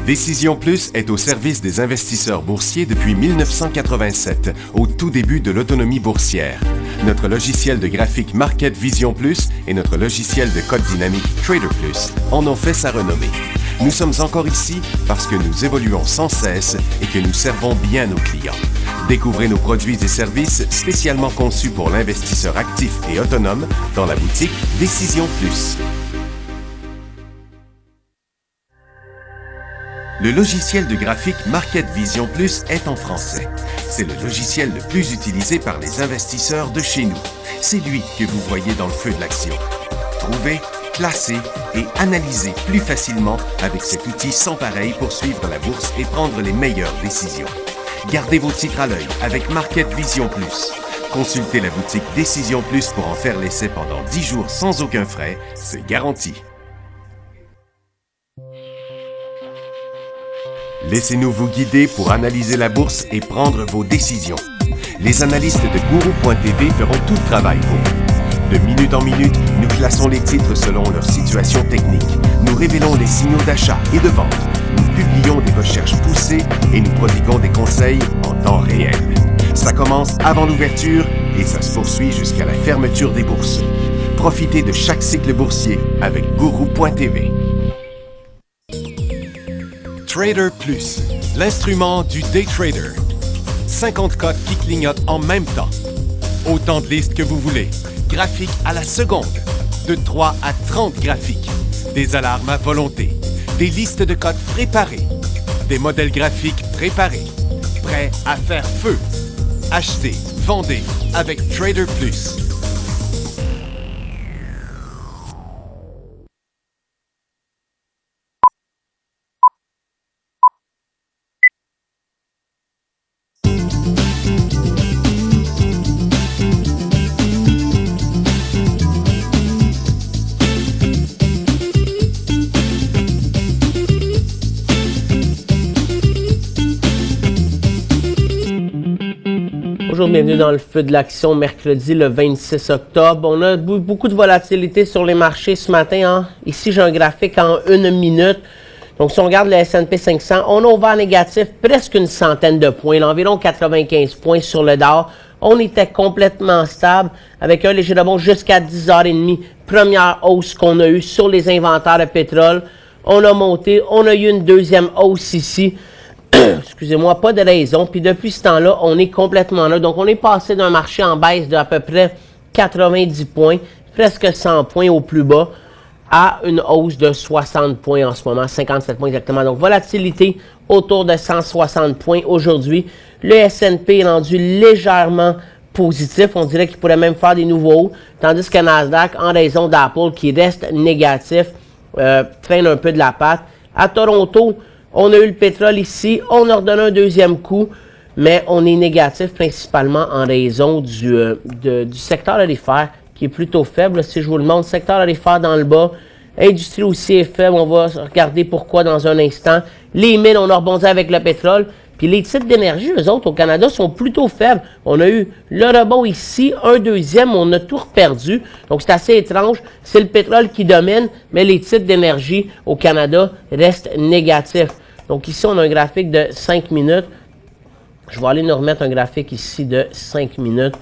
Décision Plus est au service des investisseurs boursiers depuis 1987, au tout début de l'autonomie boursière. Notre logiciel de graphique Market Vision Plus et notre logiciel de code dynamique Trader Plus en ont fait sa renommée. Nous sommes encore ici parce que nous évoluons sans cesse et que nous servons bien nos clients. Découvrez nos produits et services spécialement conçus pour l'investisseur actif et autonome dans la boutique Décision Plus. Le logiciel de graphique Market Vision Plus est en français. C'est le logiciel le plus utilisé par les investisseurs de chez nous. C'est lui que vous voyez dans le feu de l'action. Trouvez, classez et analysez plus facilement avec cet outil sans pareil pour suivre la bourse et prendre les meilleures décisions. Gardez vos titres à l'œil avec Market Vision Plus. Consultez la boutique Décision Plus pour en faire l'essai pendant 10 jours sans aucun frais, c'est garanti. Laissez-nous vous guider pour analyser la bourse et prendre vos décisions. Les analystes de Guru.tv feront tout le travail pour vous. De minute en minute, nous classons les titres selon leur situation technique. Nous révélons les signaux d'achat et de vente. Nous publions des recherches poussées et nous prodiguons des conseils en temps réel. Ça commence avant l'ouverture et ça se poursuit jusqu'à la fermeture des bourses. Profitez de chaque cycle boursier avec Guru.tv. Trader Plus, l'instrument du day trader. 50 cotes qui clignotent en même temps. Autant de listes que vous voulez. Graphiques à la seconde. De 3 à 30 graphiques. Des alarmes à volonté. Des listes de cotes préparées. Des modèles graphiques préparés. Prêts à faire feu. Achetez, vendez avec Trader Plus. Bonjour, bienvenue dans le feu de l'action, mercredi le 26 octobre. On a beaucoup de volatilité sur les marchés ce matin. Ici, j'ai un graphique en 1 minute. Donc, si on regarde le S&P 500, on a ouvert négatif presque une centaine de points, environ 95 points sur le Dow. On était complètement stable avec un léger rebond jusqu'à 10h30. Première hausse qu'on a eue sur les inventaires de pétrole. On a monté, on a eu une deuxième hausse ici. Excusez-moi, pas de raison. Puis depuis ce temps-là, on est complètement là. Donc, on est passé d'un marché en baisse de à peu près 90 points, presque 100 points au plus bas, à une hausse de 60 points en ce moment, 57 points exactement. Donc, volatilité autour de 160 points aujourd'hui. Le S&P est rendu légèrement positif. On dirait qu'il pourrait même faire des nouveaux hauts, tandis que Nasdaq, en raison d'Apple, qui reste négatif, traîne un peu de la patte. À Toronto, on a eu le pétrole ici, on a redonné un deuxième coup, mais on est négatif principalement en raison du secteur aurifère qui est plutôt faible. Si je vous le montre, secteur aurifère dans le bas, industrie aussi est faible, on va regarder pourquoi dans un instant. Les mines, on a rebondi avec le pétrole, puis les titres d'énergie, eux autres, au Canada, sont plutôt faibles. On a eu le rebond ici, un deuxième, on a tout reperdu. Donc, c'est assez étrange. C'est le pétrole qui domine, mais les titres d'énergie au Canada restent négatifs. Donc, ici, on a un graphique de 5 minutes. Je vais aller nous remettre un graphique ici de 5 minutes.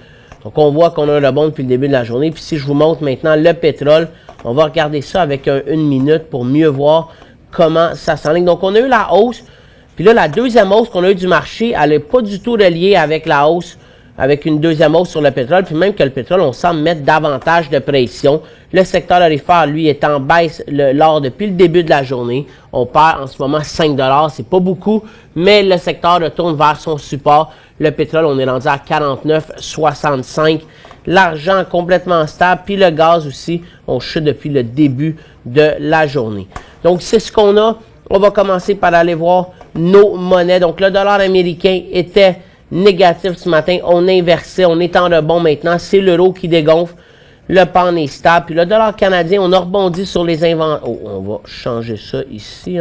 Donc, on voit qu'on a un rebond depuis le début de la journée. Puis, si je vous montre maintenant le pétrole, on va regarder ça avec une minute pour mieux voir comment ça s'enligne. Donc, on a eu la hausse. Puis là, la deuxième hausse qu'on a eu du marché, elle n'est pas du tout reliée avec la hausse, avec une deuxième hausse sur le pétrole. Puis même que le pétrole, on semble mettre davantage de pression. Le secteur aurifère, lui, est en baisse l'or depuis le début de la journée. On perd en ce moment 5 $. C'est pas beaucoup, mais le secteur retourne vers son support. Le pétrole, on est rendu à 49,65. L'argent complètement stable. Puis le gaz aussi, on chute depuis le début de la journée. Donc, c'est ce qu'on a. On va commencer par aller voir nos monnaies. Donc, le dollar américain était négatif ce matin. On inversait. On est en rebond maintenant. C'est l'euro qui dégonfle. Le pound est stable. Puis le dollar canadien, on a rebondi sur les inventaires. Oh, on va changer ça ici.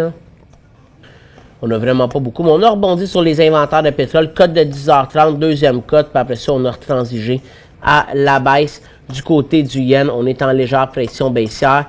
On n'a vraiment pas beaucoup. Mais on a rebondi sur les inventaires de pétrole. Cote de 10h30, deuxième cote. Puis après ça, on a retransigé à la baisse. Du côté du yen, on est en légère pression baissière.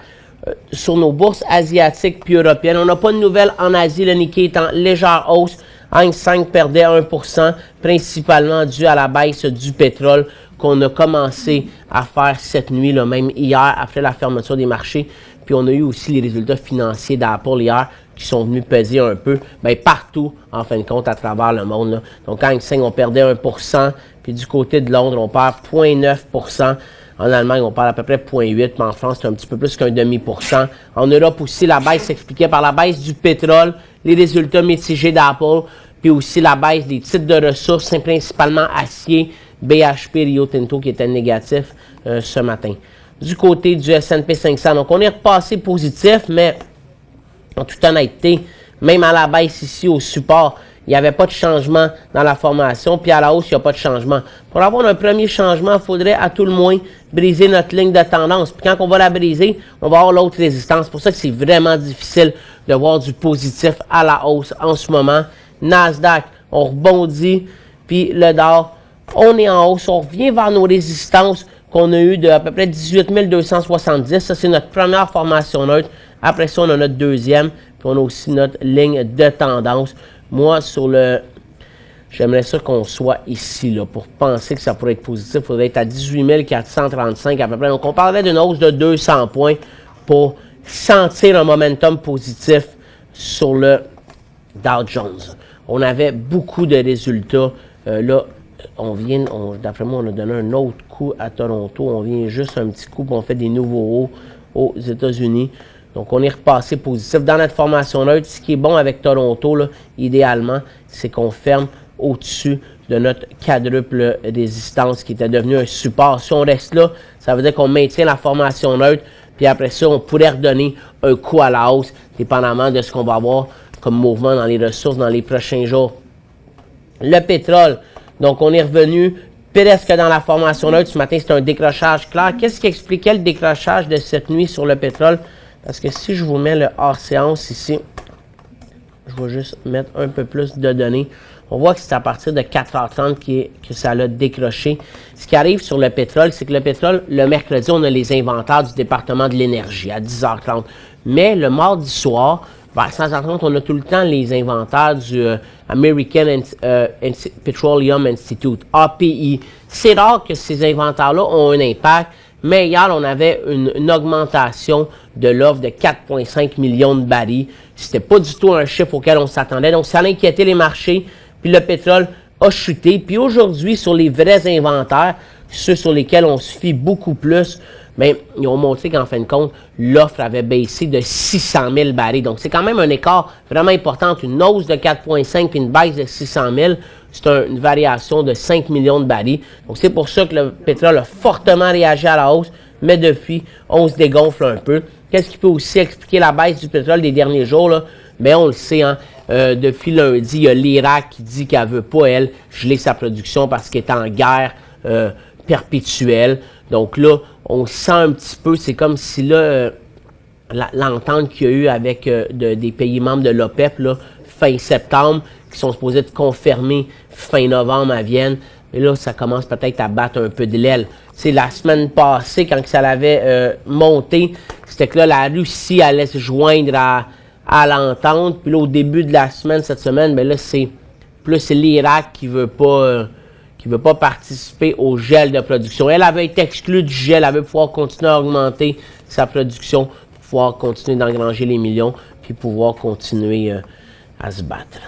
sur nos bourses asiatiques puis européennes. On n'a pas de nouvelles en Asie. Le Nikkei est en légère hausse. Hang Seng perdait 1%, principalement dû à la baisse du pétrole qu'on a commencé à faire cette nuit, là, même hier, après la fermeture des marchés. Puis on a eu aussi les résultats financiers d'Apple hier qui sont venus peser un peu, bien, partout, en fin de compte, à travers le monde, là. Donc, Hang Seng, on perdait 1%, puis du côté de Londres, on perd 0,9%. En Allemagne, on perd à peu près 0,8%, puis en France, c'est un petit peu plus qu'0,5%. En Europe aussi, la baisse s'expliquait par la baisse du pétrole, les résultats mitigés d'Apple, puis aussi la baisse des titres de ressources, c'est principalement acier, BHP, Rio Tinto qui était négatif ce matin. Du côté du S&P 500, donc on est repassé positif, mais en toute honnêteté, même à la baisse ici au support, il n'y avait pas de changement dans la formation, puis à la hausse, il n'y a pas de changement. Pour avoir un premier changement, il faudrait à tout le moins briser notre ligne de tendance. Puis quand on va la briser, on va avoir l'autre résistance. C'est pour ça que c'est vraiment difficile de voir du positif à la hausse en ce moment. Nasdaq, on rebondit, puis le Dow, on est en hausse, on revient vers nos résistances qu'on a eues de à peu près 18 270. Ça, c'est notre première formation neutre. Après ça, on a notre deuxième, puis on a aussi notre ligne de tendance. Moi, sur le... J'aimerais ça qu'on soit ici, là, pour penser que ça pourrait être positif. Il faudrait être à 18 435 à peu près. Donc, on parlerait d'une hausse de 200 points pour sentir un momentum positif sur le Dow Jones. On avait beaucoup de résultats. Là, d'après moi, on a donné un autre coup à Toronto. On vient juste un petit coup, puis on fait des nouveaux hauts aux États-Unis. Donc, on est repassé positif. Dans notre formation neutre, ce qui est bon avec Toronto, là, idéalement, c'est qu'on ferme au-dessus de notre quadruple résistance qui était devenu un support. Si on reste là, ça veut dire qu'on maintient la formation neutre, puis après ça, on pourrait redonner un coup à la hausse, dépendamment de ce qu'on va avoir comme mouvement dans les ressources dans les prochains jours. Le pétrole, donc on est revenu presque dans la formation neutre. Ce matin, c'est un décrochage clair. Qu'est-ce qui expliquait le décrochage de cette nuit sur le pétrole? Parce que si je vous mets le hors-séance ici, je vais juste mettre un peu plus de données. On voit que c'est à partir de 4h30 que ça l'a décroché. Ce qui arrive sur le pétrole, c'est que le pétrole, le mercredi, on a les inventaires du département de l'énergie à 10h30. Mais le mardi soir, vers 16h30, on a tout le temps les inventaires du American Petroleum Institute, API. C'est rare que ces inventaires-là ont un impact. Mais hier, on avait une augmentation de l'offre de 4,5 millions de barils. C'était pas du tout un chiffre auquel on s'attendait. Donc, ça a inquiété les marchés. Puis le pétrole a chuté. Puis aujourd'hui, sur les vrais inventaires, ceux sur lesquels on se fie beaucoup plus, bien, ils ont montré qu'en fin de compte, l'offre avait baissé de 600 000 barils. Donc, c'est quand même un écart vraiment important entre une hausse de 4,5 et une baisse de 600 000. C'est une variation de 5 millions de barils. Donc, c'est pour ça que le pétrole a fortement réagi à la hausse, mais depuis, on se dégonfle un peu. Qu'est-ce qui peut aussi expliquer la baisse du pétrole des derniers jours, là? Bien, on le sait, hein, depuis lundi, il y a l'Irak qui dit qu'elle ne veut pas, elle, geler sa production parce qu'elle est en guerre perpétuelle. Donc là, on sent un petit peu, c'est comme si là, l'entente qu'il y a eu avec des pays membres de l'OPEP, là, fin septembre, qui sont supposés être confirmés fin novembre à Vienne. Mais là, ça commence peut-être à battre un peu de l'aile. C'est la semaine passée, quand ça l'avait monté, c'était que là, la Russie allait se joindre à l'entente. Puis là, au début de la semaine, cette semaine, ben là, c'est plus l'Irak qui veut pas participer au gel de production. Elle avait été exclue du gel, elle veut pouvoir continuer à augmenter sa production, pour pouvoir continuer d'engranger les millions, puis pouvoir continuer à se battre.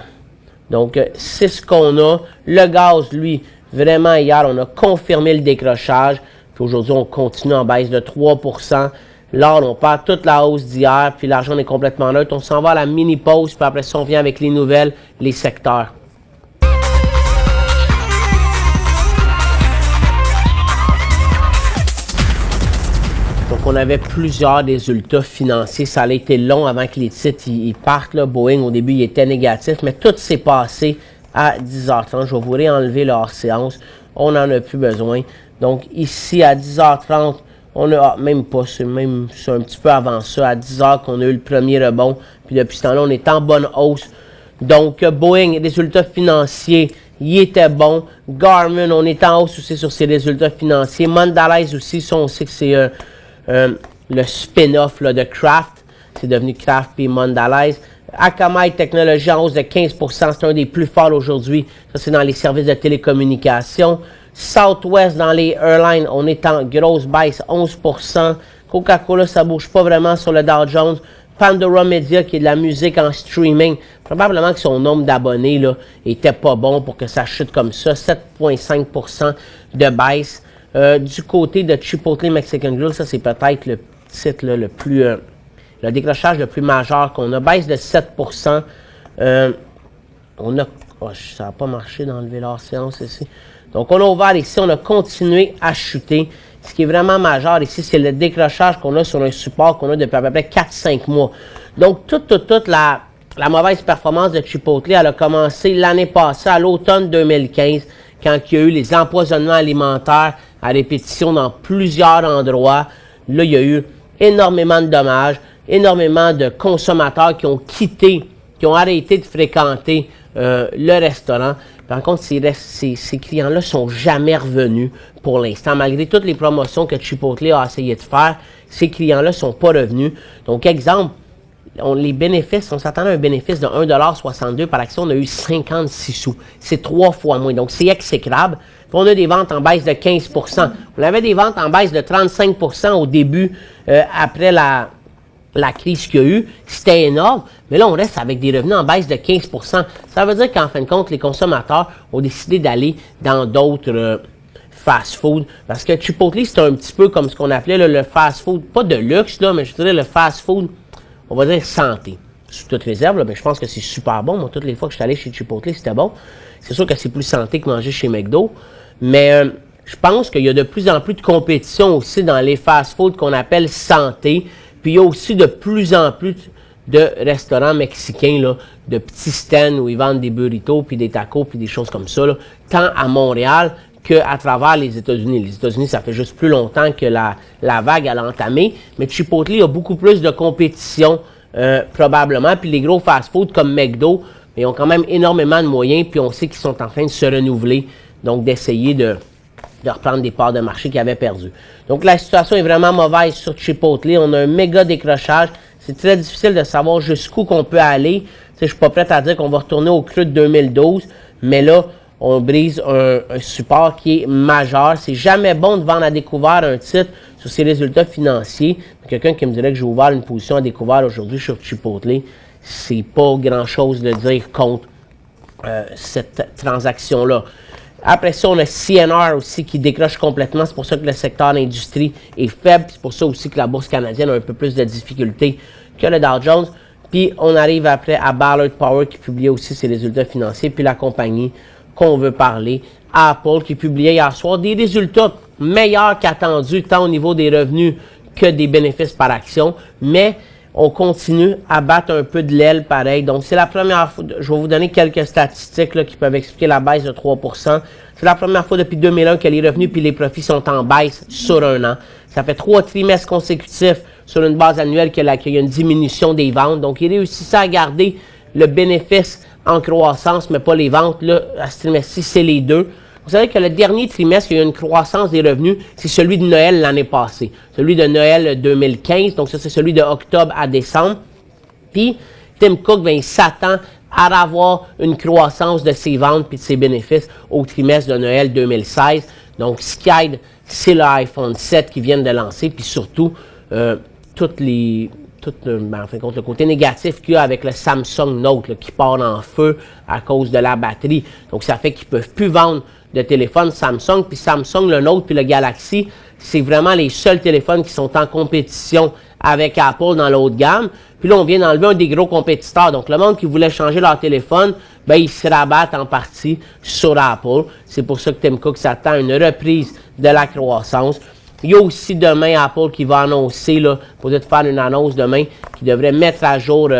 Donc, c'est ce qu'on a. Le gaz, lui, vraiment, hier, on a confirmé le décrochage. Puis aujourd'hui, on continue en baisse de 3%. L'or, on perd toute la hausse d'hier, puis l'argent est complètement neutre. On s'en va à la mini-pause, puis après ça, on vient avec les nouvelles, les secteurs. Donc, on avait plusieurs résultats financiers. Ça a été long avant que les titres ils partent. Là. Boeing, au début, il était négatif, mais tout s'est passé à 10h30. Je vais vous réenlever le hors-séance. On n'en a plus besoin. Donc, ici, à 10h30, on a même pas, c'est un petit peu avant ça, à 10h qu'on a eu le premier rebond. Puis depuis ce temps-là, on est en bonne hausse. Donc, Boeing, résultats financiers, il était bon. Garmin, on est en hausse aussi sur ses résultats financiers. Mondelez aussi, ça, on sait que c'est le spin-off de Kraft. C'est devenu Kraft puis Mondelez. Akamai Technologies en hausse de 15%, c'est un des plus forts aujourd'hui. Ça, c'est dans les services de télécommunications. Southwest, dans les airlines, on est en grosse baisse, 11%. Coca-Cola, ça bouge pas vraiment sur le Dow Jones. Pandora Media, qui est de la musique en streaming, probablement que son nombre d'abonnés là était pas bon pour que ça chute comme ça, 7,5% de baisse. Du côté de Chipotle Mexican Grill, ça c'est peut-être le titre là, le décrochage le plus majeur qu'on a, baisse de 7%. On a, ça n'a pas marché d'enlever leur séance ici. Donc on a ouvert ici, on a continué à chuter. Ce qui est vraiment majeur ici, c'est le décrochage qu'on a sur un support qu'on a depuis à peu près 4-5 mois. Donc, toute la mauvaise performance de Chipotle, elle a commencé l'année passée, à l'automne 2015, quand il y a eu les empoisonnements alimentaires à répétition dans plusieurs endroits. Là, il y a eu énormément de dommages, énormément de consommateurs qui ont quitté, qui ont arrêté de fréquenter le restaurant. Par contre, ces clients-là sont jamais revenus pour l'instant. Malgré toutes les promotions que Chipotle a essayé de faire, ces clients-là sont pas revenus. Donc, exemple, les bénéfices, on s'attendait à un bénéfice de 1,62 $ par action, on a eu 56 sous. C'est 3 fois moins. Donc, c'est exécrable. Puis on a des ventes en baisse de 15%. On avait des ventes en baisse de 35% au début, après la crise qu'il y a eu, c'était énorme, mais là, on reste avec des revenus en baisse de 15%. Ça veut dire qu'en fin de compte, les consommateurs ont décidé d'aller dans d'autres fast-food, parce que Chipotle, c'est un petit peu comme ce qu'on appelait là, le fast-food, pas de luxe, là, mais je dirais le fast-food, on va dire santé. Sous toute réserve, là, mais je pense que c'est super bon. Moi, toutes les fois que je suis allé chez Chipotle, c'était bon. C'est sûr que c'est plus santé que manger chez McDo, mais je pense qu'il y a de plus en plus de compétition aussi dans les fast-food qu'on appelle santé. Puis il y a aussi de plus en plus de restaurants mexicains, là, de petits stands où ils vendent des burritos, puis des tacos, puis des choses comme ça, là, tant à Montréal qu'à travers les États-Unis. Les États-Unis, ça fait juste plus longtemps que la vague a entamé, mais Chipotle a beaucoup plus de compétition, probablement, puis les gros fast-food comme McDo, ils ont quand même énormément de moyens, puis on sait qu'ils sont en train de se renouveler, donc d'essayer de reprendre des parts de marché qu'ils avaient perdues. Donc, la situation est vraiment mauvaise sur Chipotle. On a un méga décrochage. C'est très difficile de savoir jusqu'où qu'on peut aller. Tu sais, je suis pas prêt à dire qu'on va retourner au creux de 2012, mais là, on brise un support qui est majeur. C'est jamais bon de vendre à découvert un titre sur ses résultats financiers. Quelqu'un qui me dirait que j'ai ouvert une position à découvert aujourd'hui sur Chipotle, c'est pas grand-chose de dire contre cette transaction-là. Après ça, on a CNR aussi qui décroche complètement. C'est pour ça que le secteur d'industrie est faible. C'est pour ça aussi que la bourse canadienne a un peu plus de difficultés que le Dow Jones. Puis, on arrive après à Ballard Power qui publiait aussi ses résultats financiers. Puis, la compagnie qu'on veut parler, Apple, qui publiait hier soir des résultats meilleurs qu'attendus, tant au niveau des revenus que des bénéfices par action. Mais on continue à battre un peu de l'aile pareil. Donc, c'est la première fois, je vais vous donner quelques statistiques là, qui peuvent expliquer la baisse de 3%. C'est la première fois depuis 2001 que les revenus puis les profits sont en baisse sur un an. Ça fait 3 trimestres consécutifs sur une base annuelle qu'il y a une diminution des ventes. Donc, ils réussissent à garder le bénéfice en croissance, mais pas les ventes. Là, à ce trimestre-ci, c'est les deux. Vous savez que le dernier trimestre, il y a eu une croissance des revenus, c'est celui de Noël l'année passée. Celui de Noël 2015, donc ça c'est celui de octobre à décembre. Puis, Tim Cook, il s'attend à avoir une croissance de ses ventes puis de ses bénéfices au trimestre de Noël 2016. Donc, ce qui aide, c'est l'iPhone 7 qui vient de lancer, puis surtout, en fin de compte, le côté négatif qu'il y a avec le Samsung Note là, qui part en feu à cause de la batterie. Donc, ça fait qu'ils ne peuvent plus vendre de téléphones Samsung. Puis Samsung, le Note puis le Galaxy, c'est vraiment les seuls téléphones qui sont en compétition avec Apple dans la haute gamme. Puis là, on vient d'enlever un des gros compétiteurs. Donc, le monde qui voulait changer leur téléphone, ben, ils se rabattent en partie sur Apple. C'est pour ça que Tim Cook s'attend à une reprise de la croissance. Il y a aussi demain Apple qui va annoncer, là, peut-être faire une annonce demain, qui devrait mettre à jour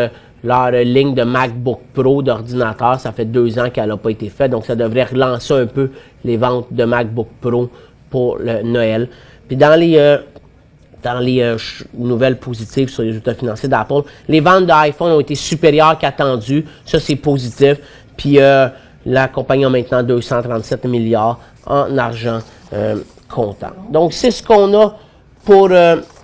leur ligne de MacBook Pro d'ordinateur. Ça fait 2 ans qu'elle n'a pas été faite, donc ça devrait relancer un peu les ventes de MacBook Pro pour le Noël. Puis dans les nouvelles positives sur les résultats financiers d'Apple, les ventes d'iPhone ont été supérieures qu'attendues. Ça, c'est positif. Puis la compagnie a maintenant 237 milliards en argent comptant. Donc, c'est ce qu'on a pour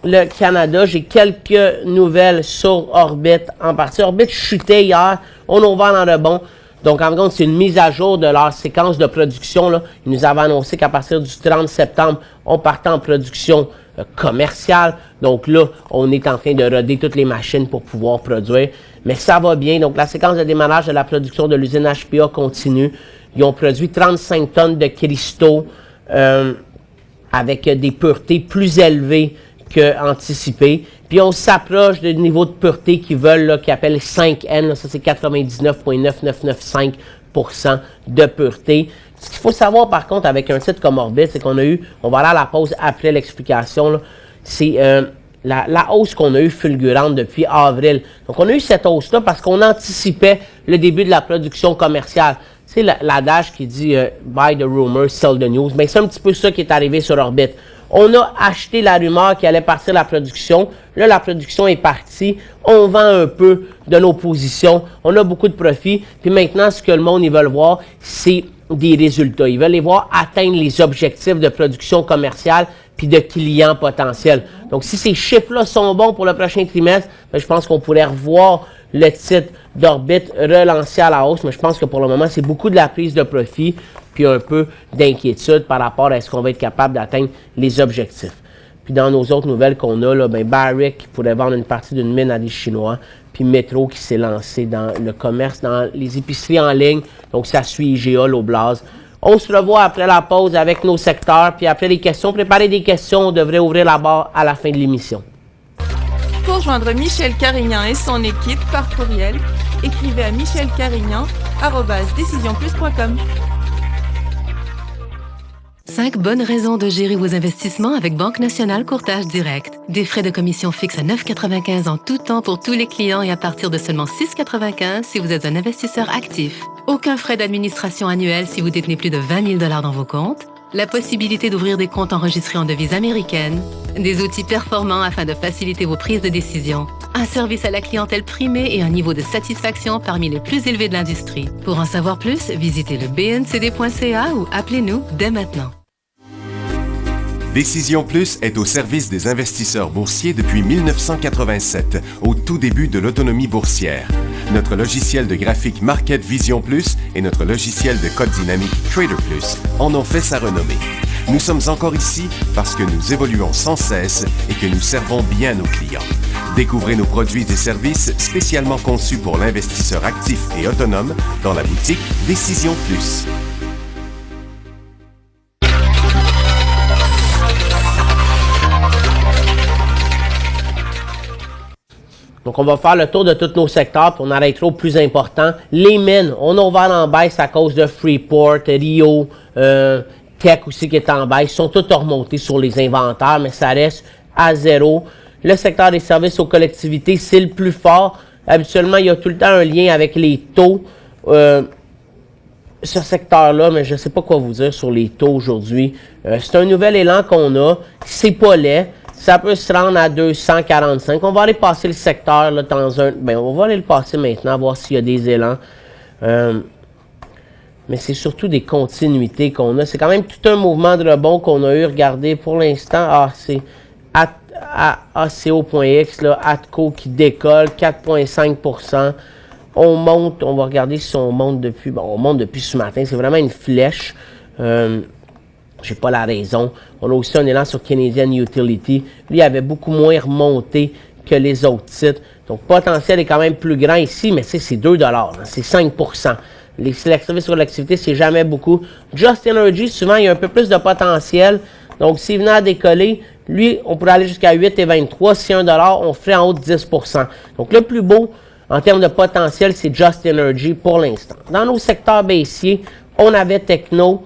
le Canada, j'ai quelques nouvelles sur Orbit en partie. Orbit chutait hier, on a ouvert dans le bon. Donc, en compte, c'est une mise à jour de leur séquence de production, là. Ils nous avaient annoncé qu'à partir du 30 septembre, on partait en production commerciale. Donc là, on est en train de roder toutes les machines pour pouvoir produire. Mais ça va bien. Donc, la séquence de démarrage de la production de l'usine HPA continue. Ils ont produit 35 tonnes de cristaux avec des puretés plus élevées qu'anticipées. Puis on s'approche du niveau de pureté qu'ils veulent, là, qu'ils appellent 5N, là, ça c'est 99,9995% de pureté. Ce qu'il faut savoir par contre avec un titre comme Orbit, c'est qu'on a eu, on va aller à la pause après l'explication, c'est la hausse qu'on a eue fulgurante depuis avril. Donc on a eu cette hausse-là parce qu'on anticipait le début de la production commerciale. C'est l'adage qui dit buy the rumor, sell the news. Mais c'est un petit peu ça qui est arrivé sur Orbit. On a acheté la rumeur qui allait partir la production. Là, la production est partie. On vend un peu de nos positions. On a beaucoup de profits. Puis maintenant, ce que le monde, ils veulent voir, c'est des résultats. Ils veulent les voir atteindre les objectifs de production commerciale puis de clients potentiels. Donc, si ces chiffres-là sont bons pour le prochain trimestre, ben, je pense qu'on pourrait revoir le titre d'Orbit relancé à la hausse. Mais je pense que pour le moment, c'est beaucoup de la prise de profit puis un peu d'inquiétude par rapport à est-ce qu'on va être capable d'atteindre les objectifs. Puis dans nos autres nouvelles qu'on a, là, ben Barrick qui pourrait vendre une partie d'une mine à des Chinois, puis Metro qui s'est lancé dans le commerce, dans les épiceries en ligne, donc ça suit IGA, Loblaws. On se revoit après la pause avec nos secteurs, puis après les questions, préparez des questions, on devrait ouvrir la barre à la fin de l'émission. Pour joindre Michel Carignan et son équipe par courriel, écrivez à michelcarignan@decisionplus.com. 5 bonnes raisons de gérer vos investissements avec Banque Nationale Courtage Direct. Des frais de commission fixes à 9,95 en tout temps pour tous les clients et à partir de seulement 6,95 si vous êtes un investisseur actif. Aucun frais d'administration annuel si vous détenez plus de 20 000 $ dans vos comptes. La possibilité d'ouvrir des comptes enregistrés en devise américaine. Des outils performants afin de faciliter vos prises de décision. Un service à la clientèle primé et un niveau de satisfaction parmi les plus élevés de l'industrie. Pour en savoir plus, visitez le bncd.ca ou appelez-nous dès maintenant. Décision Plus est au service des investisseurs boursiers depuis 1987, au tout début de l'autonomie boursière. Notre logiciel de graphique Market Vision Plus et notre logiciel de code dynamique Trader Plus en ont fait sa renommée. Nous sommes encore ici parce que nous évoluons sans cesse et que nous servons bien nos clients. Découvrez nos produits et services spécialement conçus pour l'investisseur actif et autonome dans la boutique Décision Plus. Donc, on va faire le tour de tous nos secteurs, puis on arrêtera au plus important. Les mines, on a ouvert en baisse à cause de Freeport, Rio, Tech aussi qui est en baisse. Ils sont tous remontés sur les inventaires, mais ça reste à zéro. Le secteur des services aux collectivités, c'est le plus fort. Habituellement, il y a tout le temps un lien avec les taux. Ce secteur-là, mais je ne sais pas quoi vous dire sur les taux aujourd'hui. C'est un nouvel élan qu'on a. C'est pas laid. Ça peut se rendre à 245. On va aller passer le secteur là, dans un... Ben, on va aller le passer maintenant, voir s'il y a des élans. Mais c'est surtout des continuités qu'on a. C'est quand même tout un mouvement de rebond qu'on a eu. Regardez, pour l'instant, c'est ACO.X, là, ATCO qui décolle, 4,5%. On monte, on va regarder si on monte depuis... Bon, on monte depuis ce matin. C'est vraiment une flèche. J'ai pas la raison. On a aussi un élan sur Canadian Utility. Lui, il avait beaucoup moins remonté que les autres titres. Donc, potentiel est quand même plus grand ici, mais c'est 2 $, c'est 5%. Les services sur l'activité, c'est jamais beaucoup. Just Energy, souvent, il y a un peu plus de potentiel. Donc, s'il venait à décoller, lui, on pourrait aller jusqu'à 8,23. Si 1 $, on ferait en haut de 10%. Donc, le plus beau, en termes de potentiel, c'est Just Energy pour l'instant. Dans nos secteurs baissiers, on avait Techno.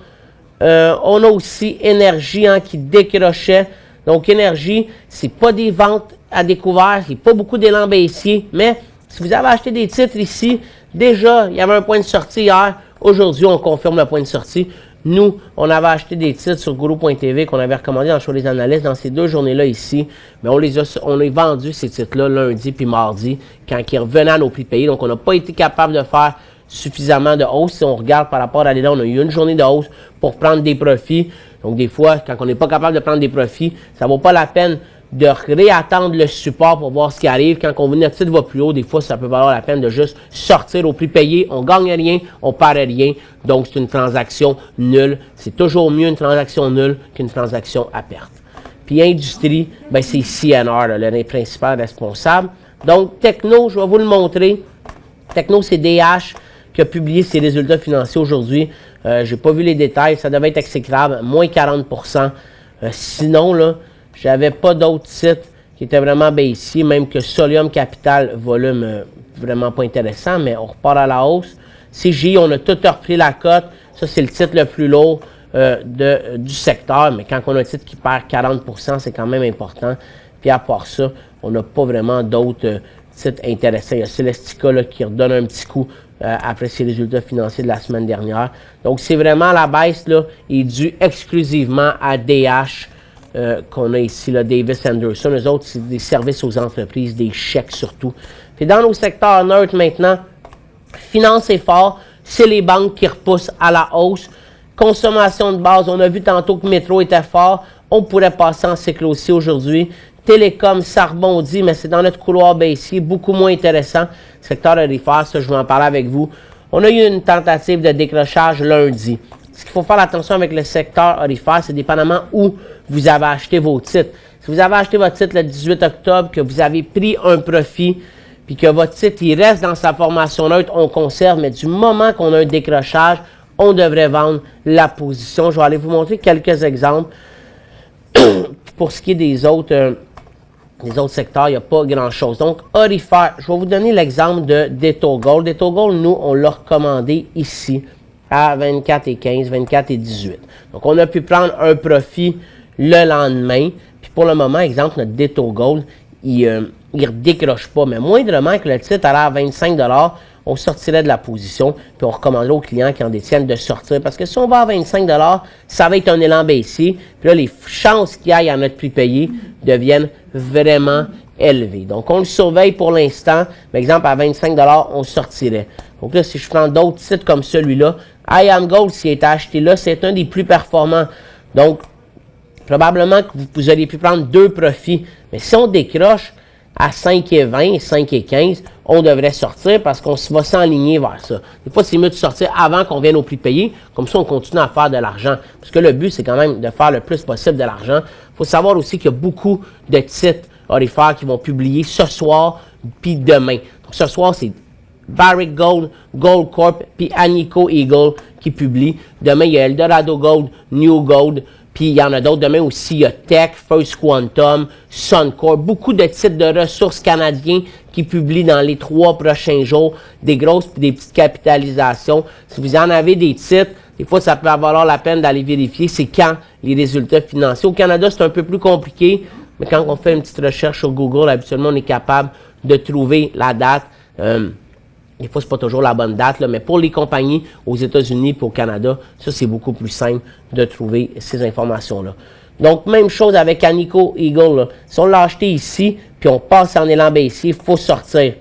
On a aussi Énergie qui décrochait. Donc, Énergie, c'est pas des ventes à découvert, il n'y a pas beaucoup d'élan baissier, mais si vous avez acheté des titres ici, déjà, il y avait un point de sortie hier. Aujourd'hui, on confirme le point de sortie. Nous, on avait acheté des titres sur Guru.tv qu'on avait recommandé dans le show des analystes dans ces 2 journées-là ici. Mais on les a vendus, ces titres-là, lundi puis mardi, quand ils revenaient à nos prix payés. Donc, on n'a pas été capable de faire suffisamment de hausse. Si on regarde par rapport à l'année, on a eu une journée de hausse pour prendre des profits. Donc, des fois, quand on n'est pas capable de prendre des profits, ça ne vaut pas la peine de réattendre le support pour voir ce qui arrive. Quand notre titre va plus haut, des fois, ça peut valoir la peine de juste sortir au prix payé. On gagne rien, on perd rien. Donc, c'est une transaction nulle. C'est toujours mieux une transaction nulle qu'une transaction à perte. Puis, industrie, ben, c'est CNR, là, le principal responsable. Donc, Techno, je vais vous le montrer. Techno, c'est DH qui a publié ses résultats financiers aujourd'hui. Je n'ai pas vu les détails, ça devait être exécrable, moins 40%. Sinon, là, j'avais pas d'autres titres qui étaient vraiment baissiers, même que Solium Capital, volume vraiment pas intéressant, mais on repart à la hausse. CGI, on a tout repris la cote. Ça, c'est le titre le plus lourd du secteur, mais quand on a un titre qui perd 40%, c'est quand même important. Puis à part ça, on n'a pas vraiment d'autres titres intéressants. Il y a Celestica là, qui redonne un petit coup après ses résultats financiers de la semaine dernière. Donc, c'est vraiment la baisse là, est due exclusivement à DH qu'on a ici, là, Davis Anderson. Eux autres, c'est des services aux entreprises, des chèques surtout. Puis dans nos secteurs neutres maintenant, finance est fort, c'est les banques qui repoussent à la hausse. Consommation de base, on a vu tantôt que Métro était fort. On pourrait passer en cycle aussi aujourd'hui. Télécom, ça rebondit, mais c'est dans notre couloir baissier, beaucoup moins intéressant. Secteur aurifère, ça, je vais en parler avec vous. On a eu une tentative de décrochage lundi. Ce qu'il faut faire attention avec le secteur aurifère, c'est dépendamment où vous avez acheté vos titres. Si vous avez acheté votre titre le 18 octobre, que vous avez pris un profit, puis que votre titre il reste dans sa formation neutre, on conserve, mais du moment qu'on a un décrochage, on devrait vendre la position. Je vais aller vous montrer quelques exemples. Pour ce qui est des autres secteurs, il n'y a pas grand-chose. Donc, aurifère, je vais vous donner l'exemple de Deto Gold. Deto Gold, nous, on l'a recommandé ici à 24,15, 24,18. Donc, on a pu prendre un profit le lendemain. Puis pour le moment, exemple, notre Deto Gold, il ne décroche pas. Mais moindrement que le titre allait à 25 $, on sortirait de la position, puis on recommanderait aux clients qui en détiennent de sortir. Parce que si on va à 25 $, ça va être un élan baissier. Puis là, les chances qu'il y aille à notre prix payé deviennent vraiment élevées. Donc, on le surveille pour l'instant. Par exemple, à 25 $, on sortirait. Donc là, si je prends d'autres titres comme celui-là, IAM Gold, s'il est acheté là, c'est un des plus performants. Donc, probablement que vous auriez pu prendre 2 profits. Mais si on décroche à 5,20, 5,15, on devrait sortir parce qu'on va s'enligner vers ça. Des fois, c'est mieux de sortir avant qu'on vienne au prix payé. Comme ça, on continue à faire de l'argent. Parce que le but, c'est quand même de faire le plus possible de l'argent. Il faut savoir aussi qu'il y a beaucoup de titres aurifères qui vont publier ce soir puis demain. Donc, ce soir, c'est Barrick Gold, Gold Corp puis Agnico Eagle qui publient. Demain, il y a Eldorado Gold, New Gold. Puis il y en a d'autres. Demain aussi, il y a Tech, First Quantum, Suncor. Beaucoup de titres de ressources canadiens qui publient dans les 3 prochains jours des grosses et des petites capitalisations. Si vous en avez des titres, des fois, ça peut valoir la peine d'aller vérifier c'est quand les résultats financiers. Au Canada, c'est un peu plus compliqué, mais quand on fait une petite recherche sur Google, habituellement, on est capable de trouver la date. Des fois, c'est pas toujours la bonne date, là, mais pour les compagnies aux États-Unis et au Canada, ça, c'est beaucoup plus simple de trouver ces informations-là. Donc, même chose avec Agnico Eagle. Là. Si on l'a acheté ici, puis on passe en élan baissier, il faut sortir.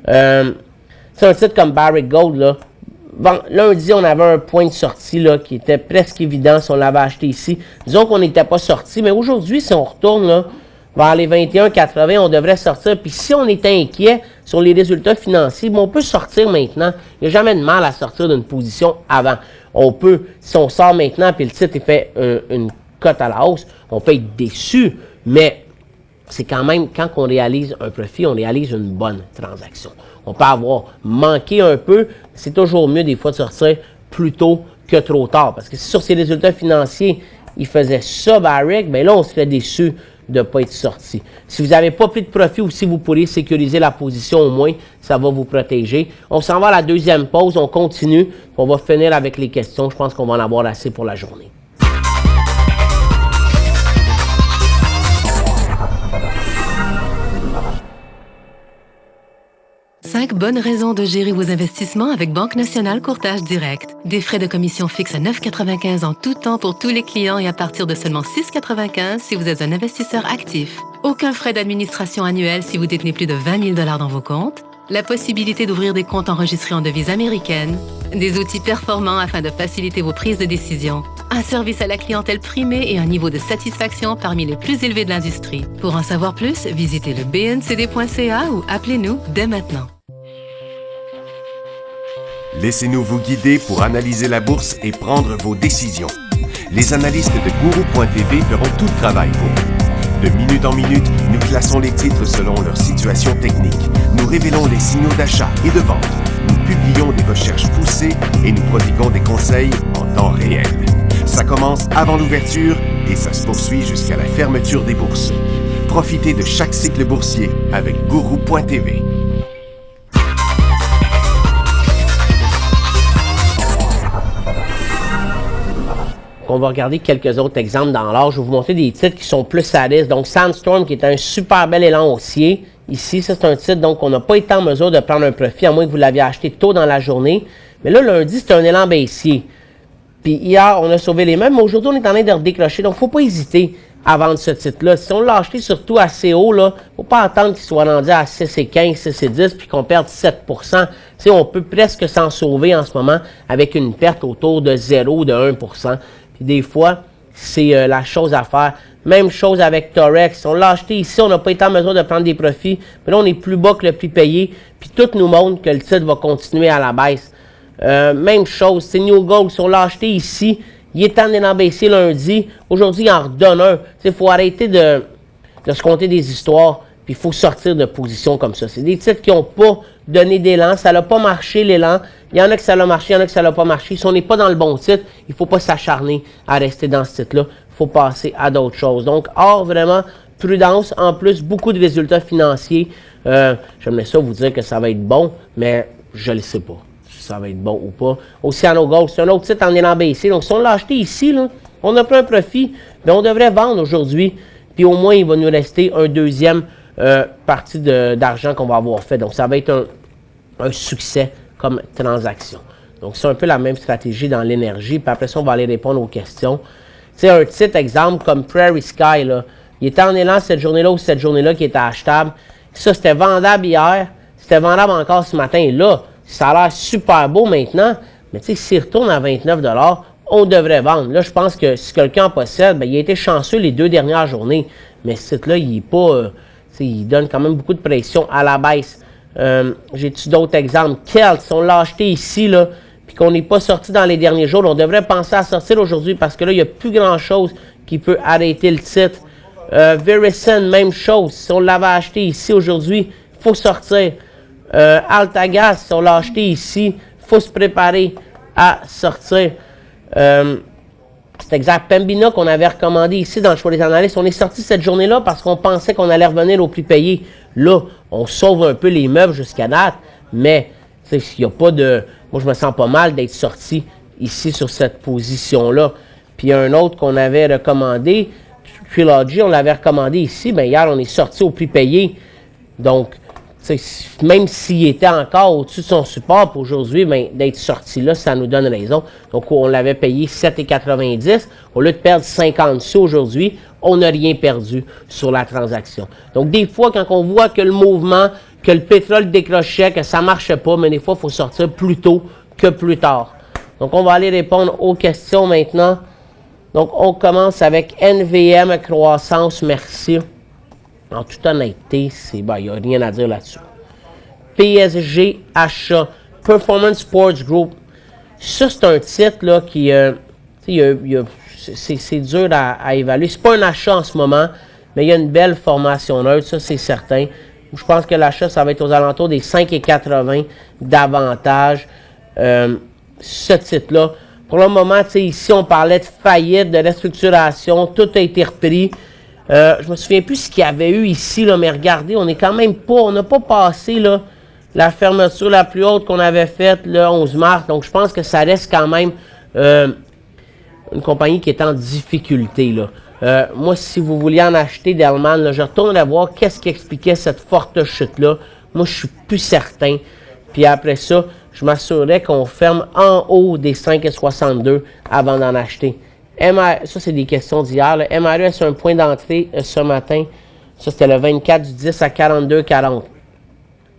C'est un titre comme Barrick Gold. Là. Bon, lundi, on avait un point de sortie là, qui était presque évident si on l'avait acheté ici. Disons qu'on n'était pas sorti, mais aujourd'hui, si on retourne là, vers les 21,80, on devrait sortir. Puis si on est inquiet sur les résultats financiers, bon, on peut sortir maintenant. Il n'y a jamais de mal à sortir d'une position avant. On peut, si on sort maintenant, puis le titre est fait une cote à la hausse, on peut être déçu, mais c'est quand même, quand on réalise un profit, on réalise une bonne transaction. On peut avoir manqué un peu, c'est toujours mieux des fois de sortir plus tôt que trop tard. Parce que si sur ces résultats financiers, il faisait ça, Barrick, bien là, on serait déçu de ne pas être sorti. Si vous n'avez pas pris de profit ou si vous pourriez sécuriser la position au moins, ça va vous protéger. On s'en va à la deuxième pause, on continue, on va finir avec les questions. Je pense qu'on va en avoir assez pour la journée. Cinq bonnes raisons de gérer vos investissements avec Banque Nationale Courtage Direct. Des frais de commission fixes à 9,95 en tout temps pour tous les clients et à partir de seulement 6,95 si vous êtes un investisseur actif. Aucun frais d'administration annuel si vous détenez plus de 20 000 $ dans vos comptes. La possibilité d'ouvrir des comptes enregistrés en devises américaines. Des outils performants afin de faciliter vos prises de décision. Un service à la clientèle primé et un niveau de satisfaction parmi les plus élevés de l'industrie. Pour en savoir plus, visitez le bncd.ca ou appelez-nous dès maintenant. Laissez-nous vous guider pour analyser la bourse et prendre vos décisions. Les analystes de Guru.tv feront tout le travail pour vous. De minute en minute, nous classons les titres selon leur situation technique. Nous révélons les signaux d'achat et de vente. Nous publions des recherches poussées et nous prodiguons des conseils en temps réel. Ça commence avant l'ouverture et ça se poursuit jusqu'à la fermeture des bourses. Profitez de chaque cycle boursier avec Guru.tv. On va regarder quelques autres exemples dans l'or. Je vais vous montrer des titres qui sont plus à l'aise. Donc, Sandstorm, qui est un super bel élan haussier. Ici, ça, c'est un titre, donc, on n'a pas été en mesure de prendre un profit, à moins que vous l'aviez acheté tôt dans la journée. Mais là, lundi, c'est un élan baissier. Puis hier, on a sauvé les mêmes, mais aujourd'hui, on est en train de redécrocher. Donc, il ne faut pas hésiter à vendre ce titre-là. Si on l'a acheté surtout assez haut, il ne faut pas attendre qu'il soit rendu à 6,15, 6,10, puis qu'on perde 7 T'sais, on peut presque s'en sauver en ce moment avec une perte autour de 0, de 1 Puis des fois, c'est la chose à faire. Même chose avec Torex. On l'a acheté ici, on n'a pas été en mesure de prendre des profits. Mais là, on est plus bas que le prix payé. Puis tout nous montre que le titre va continuer à la baisse. Même chose, c'est New Gold. Si on l'a acheté ici, il est en élan baissier lundi. Aujourd'hui, il en redonne un. Il faut arrêter de se compter des histoires. Puis il faut sortir de position comme ça. C'est des titres qui n'ont pas donné d'élan. Ça n'a pas marché, l'élan. Il y en a que ça l'a marché, il y en a que ça l'a pas marché. Si on n'est pas dans le bon titre, il ne faut pas s'acharner à rester dans ce titre-là. Il faut passer à d'autres choses. Donc, or, vraiment, prudence. En plus, beaucoup de résultats financiers. J'aimerais ça vous dire que ça va être bon, mais je ne le sais pas. Ça va être bon ou pas. Oceano Gold, c'est un autre titre en élan baissier. Donc, si on l'a acheté ici, là, on a pris un profit, mais on devrait vendre aujourd'hui. Puis au moins, il va nous rester un deuxième partie d'argent qu'on va avoir fait. Donc, ça va être un succès comme transaction. Donc, c'est un peu la même stratégie dans l'énergie. Puis après ça, on va aller répondre aux questions. Tu sais, un titre exemple comme Prairie Sky, là, il était en élan cette journée-là ou cette journée-là qui était achetable. Ça, c'était vendable hier. C'était vendable encore ce matin. Et là, ça a l'air super beau maintenant. Mais tu sais, s'il retourne à 29 $, on devrait vendre. Là, je pense que si quelqu'un en possède, bien, il a été chanceux les 2 dernières journées. Mais ce titre-là, il est pas... il donne quand même beaucoup de pression à la baisse. J'ai-tu d'autres exemples? Kelt, si on l'a acheté ici, là, puis qu'on n'est pas sorti dans les derniers jours, on devrait penser à sortir aujourd'hui parce que là, il n'y a plus grand-chose qui peut arrêter le titre. Verison, même chose. Si on l'avait acheté ici aujourd'hui, il faut sortir. Altagas, si on l'a acheté ici, il faut se préparer à sortir. C'est exact. Pembina qu'on avait recommandé ici dans le choix des analystes. On est sorti cette journée-là parce qu'on pensait qu'on allait revenir au prix payé. Là, on sauve un peu les meubles jusqu'à date, mais il n'y a pas de... Moi, je me sens pas mal d'être sorti ici sur cette position-là. Puis il y a un autre qu'on avait recommandé, Trilogy, on l'avait recommandé ici. Bien, hier, on est sorti au prix payé. Donc, même s'il était encore au-dessus de son support pour aujourd'hui, ben, d'être sorti là, ça nous donne raison. Donc, on l'avait payé 7,90. Au lieu de perdre 50 sous aujourd'hui, on n'a rien perdu sur la transaction. Donc, des fois, quand on voit que le mouvement, que le pétrole décrochait, que ça ne marchait pas, mais des fois, il faut sortir plus tôt que plus tard. Donc, on va aller répondre aux questions maintenant. Donc, on commence avec NVM croissance, merci. En toute honnêteté, il n'y a rien à dire là-dessus. PSG achat, Performance Sports Group. Ça, c'est un titre là, qui, c'est dur à évaluer. C'est pas un achat en ce moment, mais il y a une belle formation neutre, ça c'est certain. Je pense que l'achat, ça va être aux alentours des 5,80 d'avantage. Ce titre-là. Pour le moment, ici, on parlait de faillite, de restructuration, tout a été repris. Je me souviens plus ce qu'il y avait eu ici, là, mais regardez, on est quand même pas, on n'a pas passé là, la fermeture la plus haute qu'on avait faite le 11 mars. Donc, je pense que ça reste quand même une compagnie qui est en difficulté. Là. Moi, si vous vouliez en acheter d'Hellman, là, je retournerai voir qu'est-ce qui expliquait cette forte chute-là. Moi, je suis plus certain. Puis après ça, je m'assurerais qu'on ferme en haut des 5,62 avant d'en acheter. Ça, c'est des questions d'hier. MRE, c'est un point d'entrée ce matin. Ça, c'était le 24 du 10 à 42,40.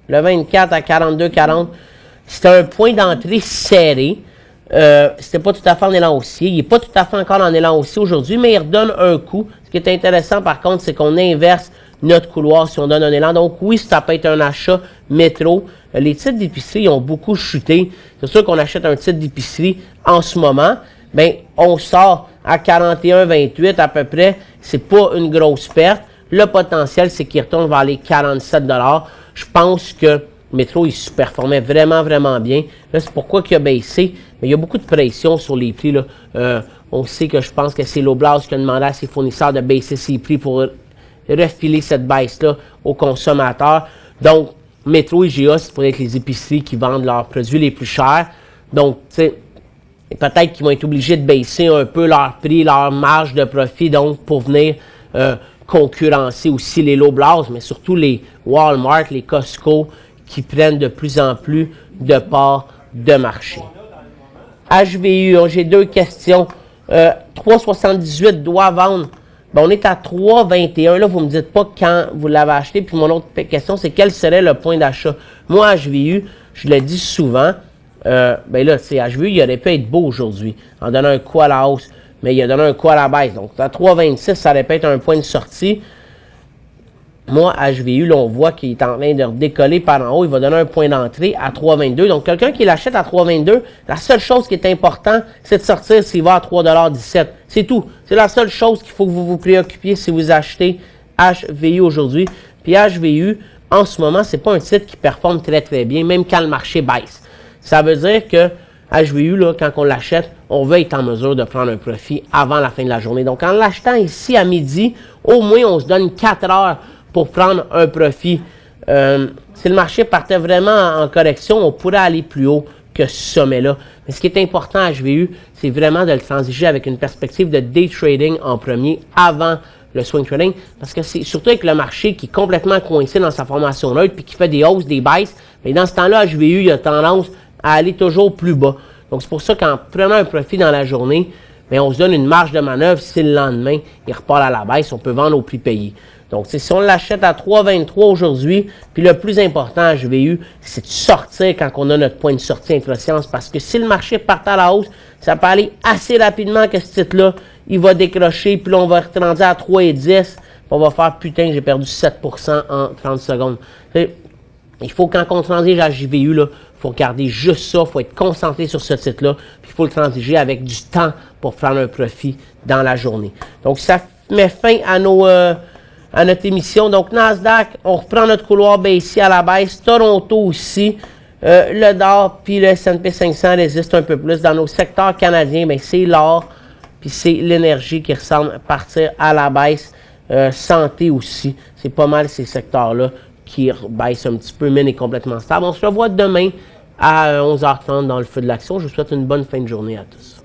Le 24 à 42,40, c'était un point d'entrée serré. c'était pas tout à fait en élan haussier. Il n'est pas tout à fait encore en élan haussier aujourd'hui, mais il redonne un coup. Ce qui est intéressant, par contre, c'est qu'on inverse notre couloir si on donne un élan. Donc oui, ça peut être un achat métro. Les titres d'épicerie ont beaucoup chuté. C'est sûr qu'on achète un titre d'épicerie en ce moment. Ben, on sort à 41,28 à peu près. C'est pas une grosse perte. Le potentiel, c'est qu'il retourne vers les 47 $. Je pense que Métro, il se performait vraiment, vraiment bien. Là, c'est pourquoi il a baissé. Mais il y a beaucoup de pression sur les prix, là. On sait que je pense que c'est l'Oblast qui a demandé à ses fournisseurs de baisser ses prix pour refiler cette baisse-là aux consommateurs. Donc, Métro et IGA, c'est pour être les épiceries qui vendent leurs produits les plus chers. Donc, tu sais, peut-être qu'ils vont être obligés de baisser un peu leur prix, leur marge de profit, donc pour venir concurrencer aussi les Loblaws, mais surtout les Walmart, les Costco, qui prennent de plus en plus de parts de marché. HVU, j'ai deux questions. 3,78 doit vendre. Ben, on est à 3,21. Là, vous ne me dites pas quand vous l'avez acheté. Puis mon autre question, c'est quel serait le point d'achat? Moi, HVU, je le dis souvent, ben là, c'est HVU, il aurait pu être beau aujourd'hui, en donnant un coup à la hausse, mais il a donné un coup à la baisse. Donc, à 3,26, ça aurait pu être un point de sortie. Moi, HVU, là, on voit qu'il est en train de décoller par en haut. Il va donner un point d'entrée à 3,22. Donc, quelqu'un qui l'achète à 3,22, la seule chose qui est importante, c'est de sortir s'il va à 3,17 $. C'est tout. C'est la seule chose qu'il faut que vous vous préoccupiez si vous achetez HVU aujourd'hui. Puis HVU, en ce moment, c'est pas un titre qui performe très, très bien, même quand le marché baisse. Ça veut dire que HVU, là, quand on l'achète, on veut être en mesure de prendre un profit avant la fin de la journée. Donc, en l'achetant ici à midi, au moins, on se donne 4 heures pour prendre un profit. Si le marché partait vraiment en correction, on pourrait aller plus haut que ce sommet-là. Mais ce qui est important à HVU, c'est vraiment de le transiger avec une perspective de day trading en premier avant le swing trading. Parce que c'est surtout avec le marché qui est complètement coincé dans sa formation neutre puis qui fait des hausses, des baisses. Mais dans ce temps-là, HVU, il a tendance à aller toujours plus bas. Donc c'est pour ça qu'en prenant un profit dans la journée, bien, on se donne une marge de manœuvre. Si le lendemain, il repart à la baisse, on peut vendre au prix payé. Donc, si on l'achète à 3,23 aujourd'hui, puis le plus important à HVU, c'est de sortir quand on a notre point de sortie intra-séance, parce que si le marché part à la hausse, ça peut aller assez rapidement que ce titre-là, il va décrocher, puis là, on va être rendu à 3,10, on va faire, putain, j'ai perdu 7% en 30 secondes. Il faut, quand on transige à HVU, là, il faut garder juste ça, il faut être concentré sur ce titre-là, puis il faut le transiger avec du temps pour prendre un profit dans la journée. Donc, ça met fin à notre émission. Donc, Nasdaq, on reprend notre couloir baissier à la baisse. Toronto aussi. Le DAR puis le S&P 500 résistent un peu plus. Dans nos secteurs canadiens, bien, c'est l'or puis c'est l'énergie qui ressemble partir à la baisse. Santé aussi. C'est pas mal ces secteurs-là qui baissent un petit peu. Mine est complètement stable. On se revoit demain à 11h30 dans le feu de l'action. Je vous souhaite une bonne fin de journée à tous.